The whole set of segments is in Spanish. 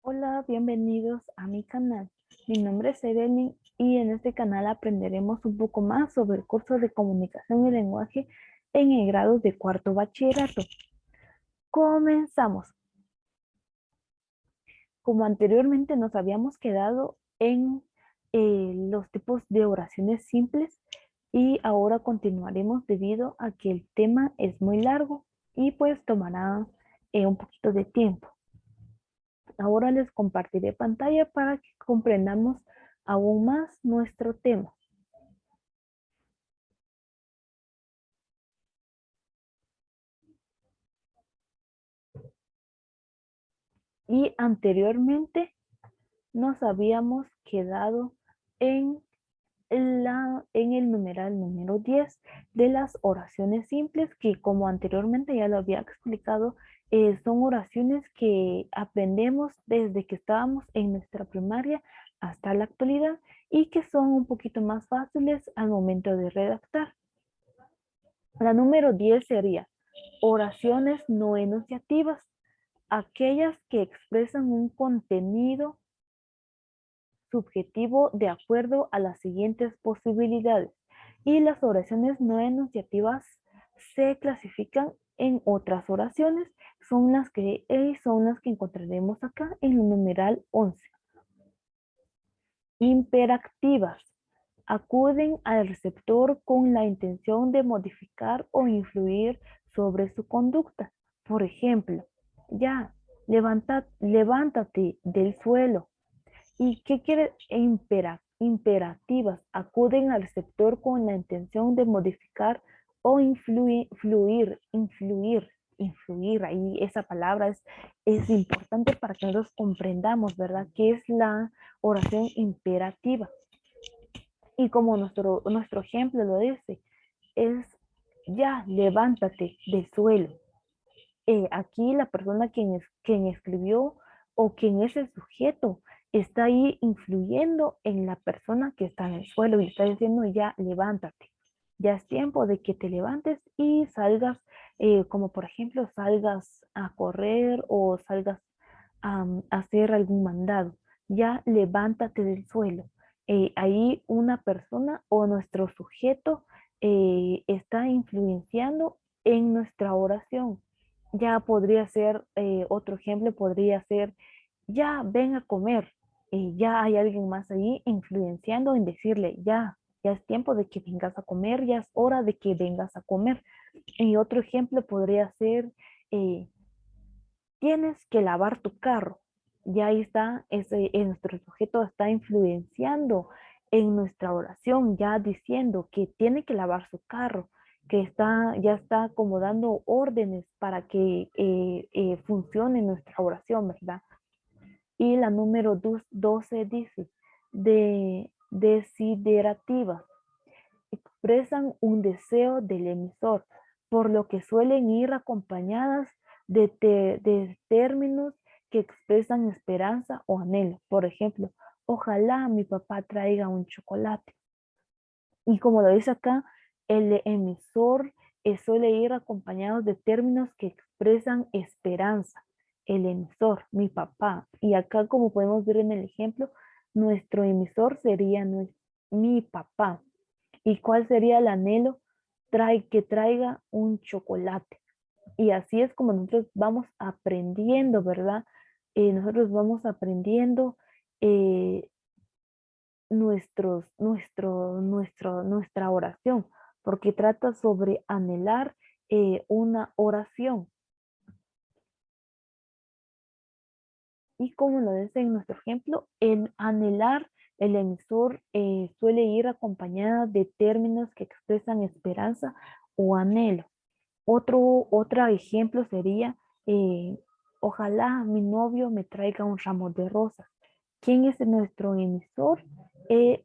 Hola, bienvenidos a mi canal. Mi nombre es Evelyn y en este canal aprenderemos un poco más sobre el curso de comunicación y lenguaje en el grado de cuarto bachillerato. Comenzamos. Como anteriormente nos habíamos quedado en los tipos de oraciones simples y ahora continuaremos debido a que el tema es muy largo y pues tomará un poquito de tiempo. Ahora les compartiré pantalla para que comprendamos aún más nuestro tema. Y anteriormente nos habíamos quedado en, en el numeral número 10 de las oraciones simples, que como anteriormente ya lo había explicado, son oraciones que aprendemos desde que estábamos en nuestra primaria hasta la actualidad y que son un poquito más fáciles al momento de redactar. La número 10 sería oraciones no enunciativas, aquellas que expresan un contenido subjetivo de acuerdo a las siguientes posibilidades. Y las oraciones no enunciativas se clasifican en otras oraciones, son las que encontraremos acá en el numeral 11. Imperactivas. Acuden al receptor con la intención de modificar o influir sobre su conducta. Por ejemplo, ya, levántate del suelo. ¿Y qué quiere imperativas? Acuden al receptor con la intención de modificar o influir. Ahí esa palabra es importante para que nosotros comprendamos, ¿verdad? ¿Qué es la oración imperativa? Y como nuestro ejemplo lo dice, es ya, levántate del suelo. Aquí la persona quien escribió o quien es el sujeto está ahí influyendo en la persona que está en el suelo y está diciendo ya, levántate. Ya es tiempo de que te levantes y salgas, como por ejemplo, salgas a correr o salgas a hacer algún mandado. Ya, levántate del suelo. Ahí una persona o nuestro sujeto está influenciando en nuestra oración. Ya podría ser, otro ejemplo podría ser, ya ven a comer. Ya hay alguien más ahí influenciando en decirle, ya es tiempo de que vengas a comer, ya es hora de que vengas a comer. Y otro ejemplo podría ser, eh, tienes que lavar tu carro. Ya ahí está, nuestro sujeto está influenciando en nuestra oración, ya diciendo que tiene que lavar su carro, que ya está como dando órdenes para que funcione nuestra oración, ¿verdad? Y la número 12 dice, de desiderativas, expresan un deseo del emisor, por lo que suelen ir acompañadas de términos que expresan esperanza o anhelo. Por ejemplo, ojalá mi papá traiga un chocolate. Y como lo dice acá, el emisor suele ir acompañado de términos que expresan esperanza. El emisor, mi papá. Y acá, como podemos ver en el ejemplo, nuestro emisor sería mi papá. ¿Y cuál sería el anhelo? Que traiga un chocolate. Y así es como nosotros vamos aprendiendo, ¿verdad? Nosotros vamos aprendiendo eh, nuestra oración, porque trata sobre anhelar una oración. Y como lo dice en nuestro ejemplo, el anhelar, el emisor suele ir acompañada de términos que expresan esperanza o anhelo. Otro ejemplo sería, eh, ojalá mi novio me traiga un ramo de rosas. ¿Quién es nuestro emisor?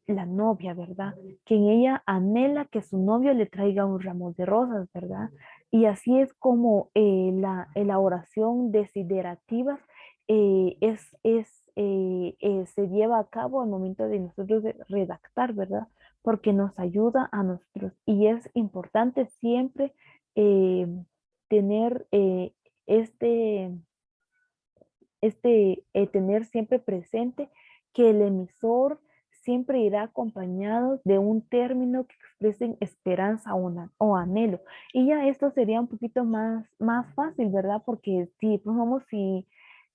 La novia, ¿verdad? Quien ella anhela que su novio le traiga un ramo de rosas, ¿verdad? Y así es como la oración desiderativa se lleva a cabo al momento de nosotros redactar, ¿verdad? Porque nos ayuda a nosotros. Y es importante siempre eh, tener este, tener siempre presente que el emisor siempre irá acompañado de un término que expresen esperanza o anhelo. Y ya esto sería un poquito más fácil, ¿verdad? Porque si, pongamos, si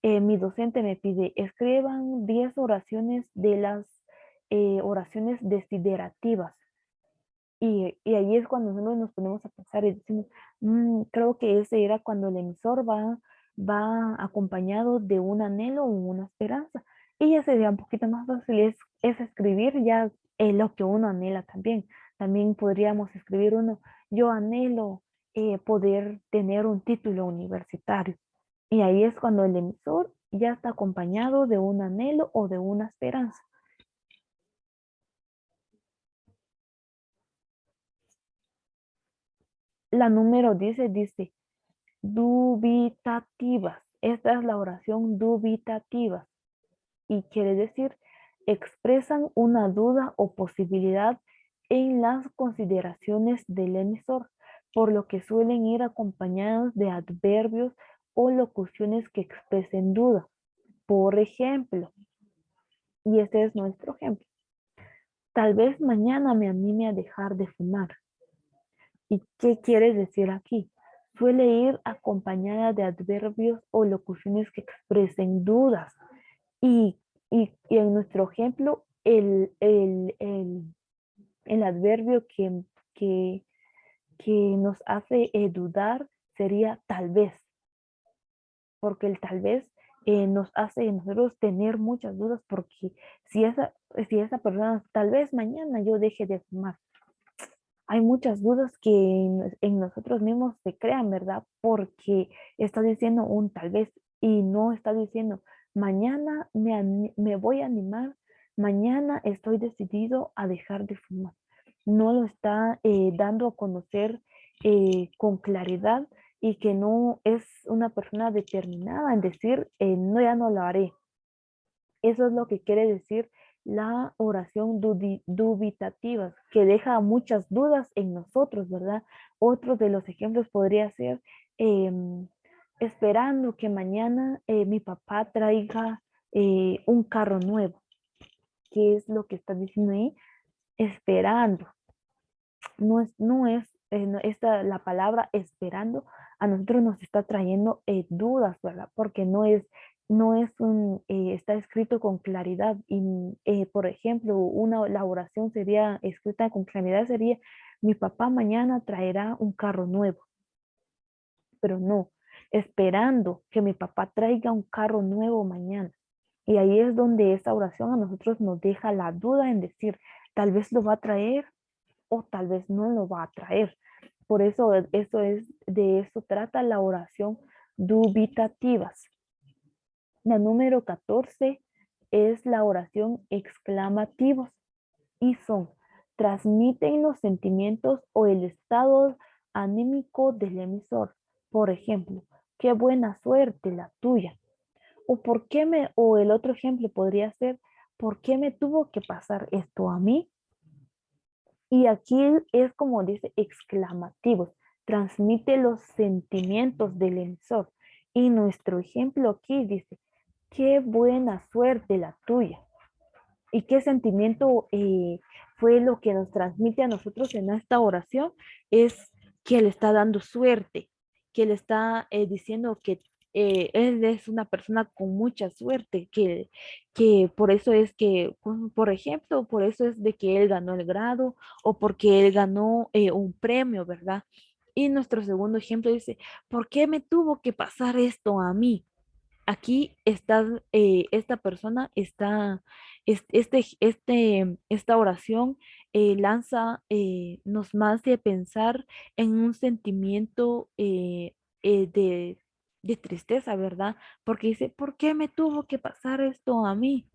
mi docente me pide, escriban 10 oraciones de las oraciones desiderativas. Y ahí es cuando nosotros nos ponemos a pensar y decimos, creo que ese era cuando el emisor va acompañado de un anhelo o una esperanza. Y ya sería un poquito más fácil, es escribir ya lo que uno anhela también. También podríamos escribir uno, yo anhelo poder tener un título universitario. Y ahí es cuando el emisor ya está acompañado de un anhelo o de una esperanza. La número 10 dice, dubitativas. Esta es la oración dubitativa y quiere decir expresan una duda o posibilidad en las consideraciones del emisor, por lo que suelen ir acompañados de adverbios o locuciones que expresen duda. Por ejemplo, y este es nuestro ejemplo, tal vez mañana me anime a dejar de fumar. ¿Y qué quiere decir aquí? Suele ir acompañada de adverbios o locuciones que expresen dudas. Y, y en nuestro ejemplo, el adverbio que, que nos hace dudar sería tal vez, porque el tal vez nos hace nosotros tener muchas dudas, porque si esa persona, tal vez mañana yo deje de fumar, hay muchas dudas que en nosotros mismos se crean, ¿verdad? Porque está diciendo un tal vez y no está diciendo mañana me voy a animar, mañana estoy decidido a dejar de fumar. No lo está dando a conocer con claridad y que no es una persona determinada en decir, no, ya no lo haré. Eso es lo que quiere decir la oración dubitativa, que deja muchas dudas en nosotros, ¿verdad? Otro de los ejemplos podría ser esperando que mañana mi papá traiga un carro nuevo. ¿Qué es lo que está diciendo ahí? Esperando. La palabra esperando a nosotros nos está trayendo dudas, ¿verdad? Porque está escrito con claridad y, por ejemplo, la oración sería escrita con claridad sería, mi papá mañana traerá un carro nuevo, pero no, esperando que mi papá traiga un carro nuevo mañana. Y ahí es donde esa oración a nosotros nos deja la duda en decir, tal vez lo va a traer o tal vez no lo va a traer. Por eso de eso trata la oración dubitativas. La número 14 es la oración exclamativos y son transmiten los sentimientos o el estado anímico del emisor. Por ejemplo, qué buena suerte la tuya. O el otro ejemplo podría ser, ¿por qué me tuvo que pasar esto a mí? Y aquí es como dice exclamativos, transmite los sentimientos del emisor. Y nuestro ejemplo aquí dice, qué buena suerte la tuya. ¿Y qué sentimiento fue lo que nos transmite a nosotros en esta oración? Es que le está dando suerte, que le está diciendo que él es una persona con mucha suerte, que por eso es que, por ejemplo, por eso es de que él ganó el grado o porque él ganó un premio, ¿verdad? Y nuestro segundo ejemplo dice, ¿por qué me tuvo que pasar esto a mí? Aquí esta persona está, esta oración nos hace pensar en un sentimiento de tristeza, ¿verdad? Porque dice, ¿por qué me tuvo que pasar esto a mí?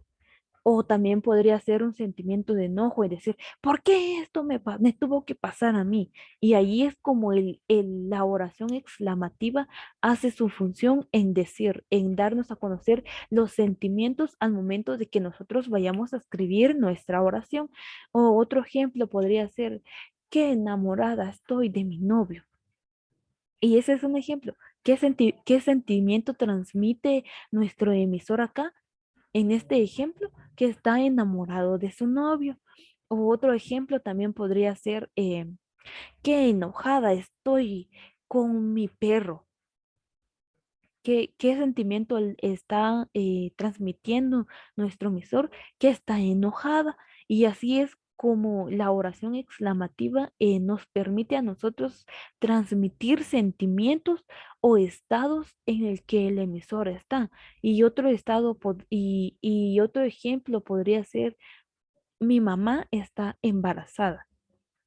O también podría ser un sentimiento de enojo y decir, ¿por qué esto me tuvo que pasar a mí? Y ahí es como la oración exclamativa hace su función en decir, en darnos a conocer los sentimientos al momento de que nosotros vayamos a escribir nuestra oración. O otro ejemplo podría ser, qué enamorada estoy de mi novio. Y ese es un ejemplo. qué sentimiento transmite nuestro emisor acá? En este ejemplo, que está enamorado de su novio. O otro ejemplo también podría ser, qué enojada estoy con mi perro. ¿Qué sentimiento está transmitiendo nuestro emisor? Que está enojada. Y así es como la oración exclamativa nos permite a nosotros transmitir sentimientos o estados en el que el emisor está. Y otro y otro ejemplo podría ser, mi mamá está embarazada.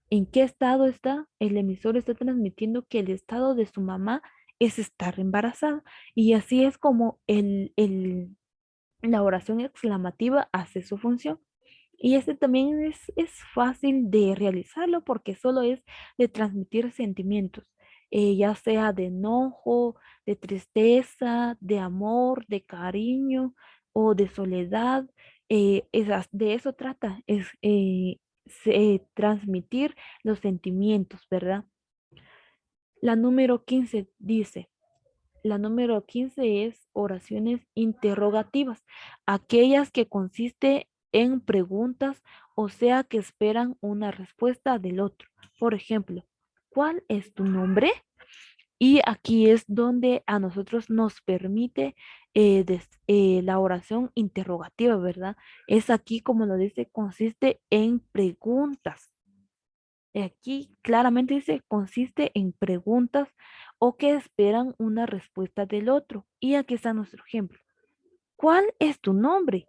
¿En qué estado está? El emisor está transmitiendo que el estado de su mamá es estar embarazada. Y así es como la oración exclamativa hace su función. Y este también es fácil de realizarlo porque solo es de transmitir sentimientos, ya sea de enojo, de tristeza, de amor, de cariño o de soledad. De eso trata, es transmitir los sentimientos, ¿verdad? La número 15 dice, la número 15 es oraciones interrogativas, aquellas que consiste en preguntas, o sea, que esperan una respuesta del otro. Por ejemplo, ¿cuál es tu nombre? Y aquí es donde a nosotros nos permite la oración interrogativa, ¿verdad? Es aquí, como lo dice, consiste en preguntas. Aquí claramente dice, consiste en preguntas o que esperan una respuesta del otro. Y aquí está nuestro ejemplo. ¿Cuál es tu nombre?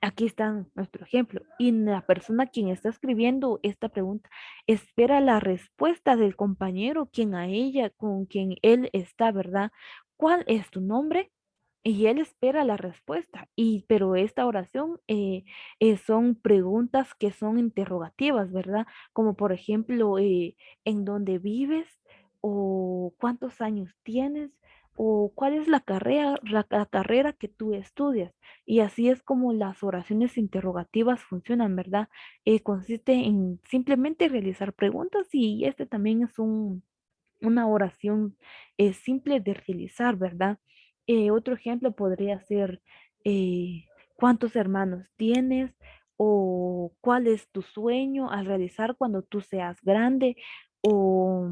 Aquí está nuestro ejemplo. Y la persona quien está escribiendo esta pregunta espera la respuesta del compañero, quien a ella, con quien él está, ¿verdad? ¿Cuál es tu nombre? Y él espera la respuesta. Pero esta oración son preguntas que son interrogativas, ¿verdad? Como por ejemplo, ¿en dónde vives? ¿O cuántos años tienes? ¿O cuál es la carrera que tú estudias? Y así es como las oraciones interrogativas funcionan, ¿verdad? Consiste en simplemente realizar preguntas y este también es una oración simple de realizar, ¿verdad? Otro ejemplo podría ser, ¿cuántos hermanos tienes? ¿O cuál es tu sueño al realizar cuando tú seas grande? ¿O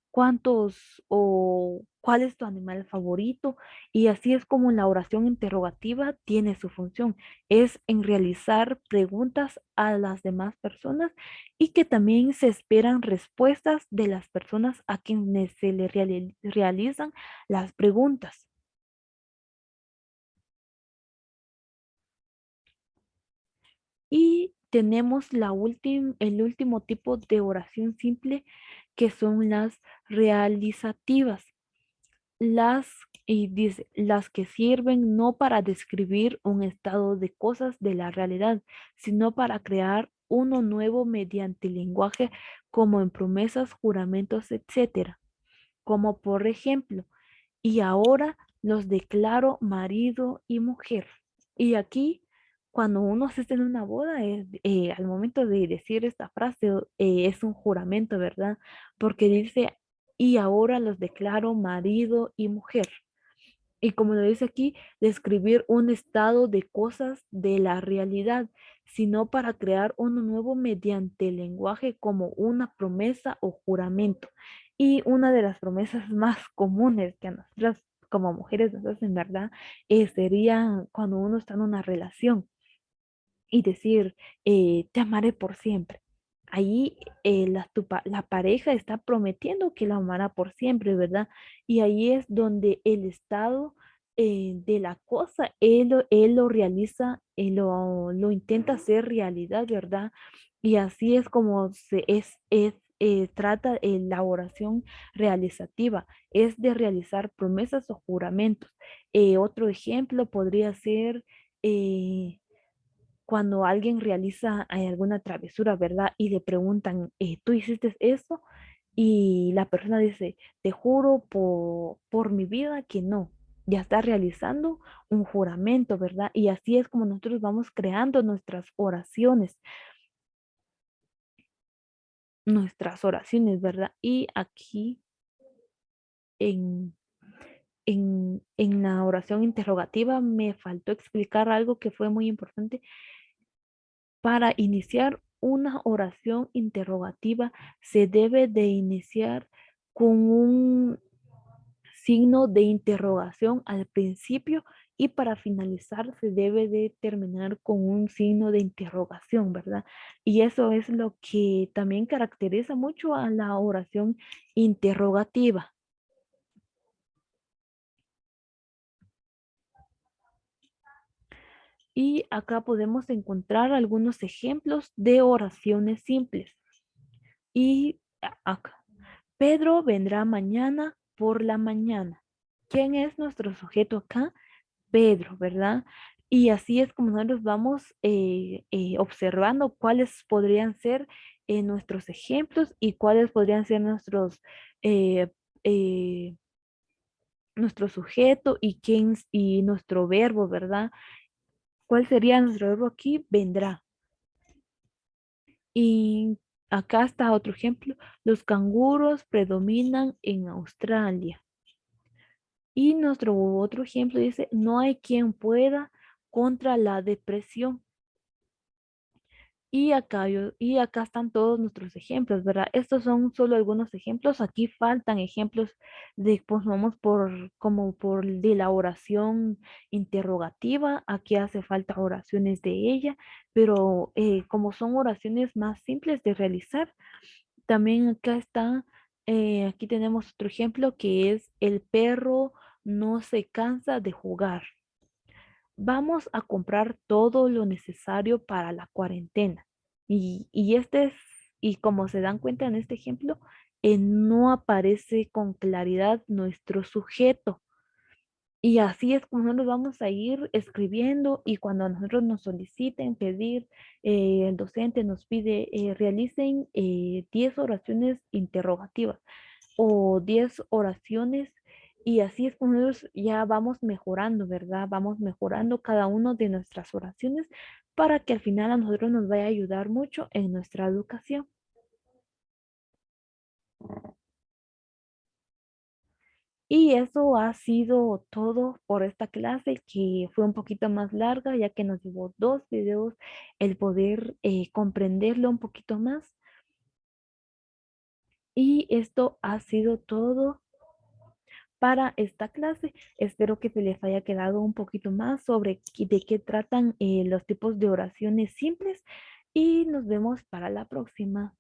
cuántos o cuál es tu animal favorito? Y así es como la oración interrogativa tiene su función, es en realizar preguntas a las demás personas y que también se esperan respuestas de las personas a quienes se le realizan las preguntas. Y tenemos el último tipo de oración simple, que son las realizativas. Las, y dice, las que sirven no para describir un estado de cosas de la realidad, sino para crear uno nuevo mediante el lenguaje, como en promesas, juramentos, etcétera. Como por ejemplo, y ahora los declaro marido y mujer. Y aquí, cuando uno se está en una boda, al momento de decir esta frase, es un juramento, ¿verdad? Porque dice, y ahora los declaro marido y mujer. Y como lo dice aquí, describir un estado de cosas de la realidad, sino para crear uno nuevo mediante el lenguaje, como una promesa o juramento. Y una de las promesas más comunes que a nosotras como mujeres nos hacen, ¿verdad? Sería cuando uno está en una relación y decir, te amaré por siempre. Ahí la pareja está prometiendo que la amará por siempre, ¿verdad? Y ahí es donde el estado de la cosa, él lo realiza, lo intenta hacer realidad, ¿verdad? Y así es como trata la oración realizativa, es de realizar promesas o juramentos. Otro ejemplo podría ser, cuando alguien realiza alguna travesura, ¿verdad? Y le preguntan, ¿tú hiciste eso? Y la persona dice, te juro por mi vida que no. Ya está realizando un juramento, ¿verdad? Y así es como nosotros vamos creando nuestras oraciones, ¿verdad? Y aquí en la oración interrogativa me faltó explicar algo que fue muy importante. Para iniciar una oración interrogativa se debe de iniciar con un signo de interrogación al principio y para finalizar se debe de terminar con un signo de interrogación, ¿verdad? Y eso es lo que también caracteriza mucho a la oración interrogativa. Y acá podemos encontrar algunos ejemplos de oraciones simples. Y acá, Pedro vendrá mañana por la mañana. ¿Quién es nuestro sujeto acá? Pedro, ¿verdad? Y así es como nosotros vamos observando cuáles podrían ser nuestros ejemplos y cuáles podrían ser eh, eh, nuestro sujeto y quién y nuestro verbo, ¿verdad? ¿Cuál sería nuestro verbo aquí? Vendrá. Y acá está otro ejemplo. Los canguros predominan en Australia. Y nuestro otro ejemplo dice, no hay quien pueda contra la depresión. Y acá están todos nuestros ejemplos, ¿verdad? Estos son solo algunos ejemplos. Aquí faltan ejemplos de, pues vamos por, como por de la oración interrogativa. Aquí hace falta oraciones de ella, pero como son oraciones más simples de realizar, también acá está, aquí tenemos otro ejemplo que es el perro no se cansa de jugar. Vamos a comprar todo lo necesario para la cuarentena. Y este es, y como se dan cuenta en este ejemplo, no aparece con claridad nuestro sujeto. Y así es como nosotros vamos a ir escribiendo y cuando a nosotros nos soliciten pedir, el docente nos pide, realicen 10 oraciones interrogativas o 10 oraciones y así es como nosotros ya vamos mejorando, ¿verdad? Vamos mejorando cada una de nuestras oraciones para que al final a nosotros nos vaya a ayudar mucho en nuestra educación. Y eso ha sido todo por esta clase que fue un poquito más larga ya que nos llevó 2 videos el poder comprenderlo un poquito más. Y esto ha sido todo para esta clase. Espero que se les haya quedado un poquito más sobre de qué tratan los tipos de oraciones simples y nos vemos para la próxima.